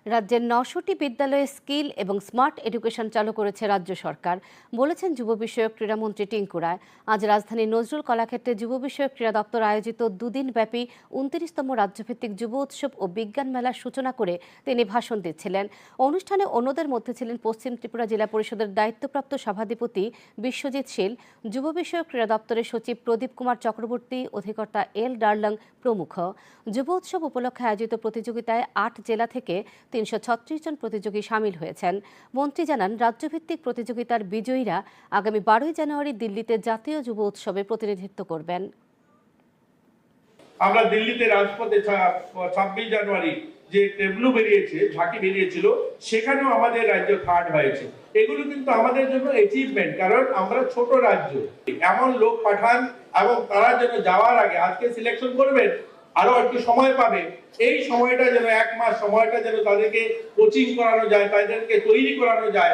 রাজ্যের ৯০০টি বিদ্যালয়ে স্কিল এবং স্মার্ট এডুকেশন চালু করেছে রাজ্য সরকার, বলেছেন যুব বিষয়ক ক্রীড়ামন্ত্রী টিঙ্কু রায়। আজ রাজধানীর নজরুল কলাক্ষেত্রে যুব বিষয়ক ক্রীড়া দপ্তর আয়োজিত দুদিনব্যাপী ২৯তম রাজ্যভিত্তিক যুব উৎসব ও বিজ্ঞান মেলার সূচনা করে তিনি ভাষণ দিচ্ছিলেন। অনুষ্ঠানে অন্যদের মধ্যে ছিলেন পশ্চিম ত্রিপুরা জেলা পরিষদের দায়িত্বপ্রাপ্ত সভাধিপতি বিশ্বজিৎ শীল, যুব বিষয়ক ক্রীড়া দপ্তরের সচিব প্রদীপ কুমার চক্রবর্তী, অধিকর্তা এল ডার্লং প্রমুখ। যুব উৎসব উপলক্ষে আয়োজিত প্রতিযোগিতায় ৮ জেলা থেকে ৩৩৬ জন প্রতিযোগী সামিল হয়েছেন। মন্ত্রী জানান, রাজ্যভিত্তিক প্রতিযোগিতার বিজয়ীরা আগামী ১২ই জানুয়ারি দিল্লিতে জাতীয় যুব উৎসবে প্রতিনিধিত্ব করবেন। আমরা দিল্লিতে রাজপথে ২৬ জানুয়ারি যে টেবলু বেরিয়েছে, ঝাঁকি বেরিয়েছিল, সেখানেও আমাদের রাজ্য থার্ড হয়েছে। এগুলো কিন্তু আমাদের জন্য অ্যাচিভমেন্ট, কারণ আমরা ছোট রাজ্য। এমন লোক পাঠান এবং তারা যেন যাওয়ার আগে, আজকে সিলেকশন করবেন, আরো একটু সময় পাবে, এই সময়টা যেন ১ মাস সময়টা যেন তাদেরকে কোচিং করানো যায়, তাদেরকে তৈরি করানো যায়।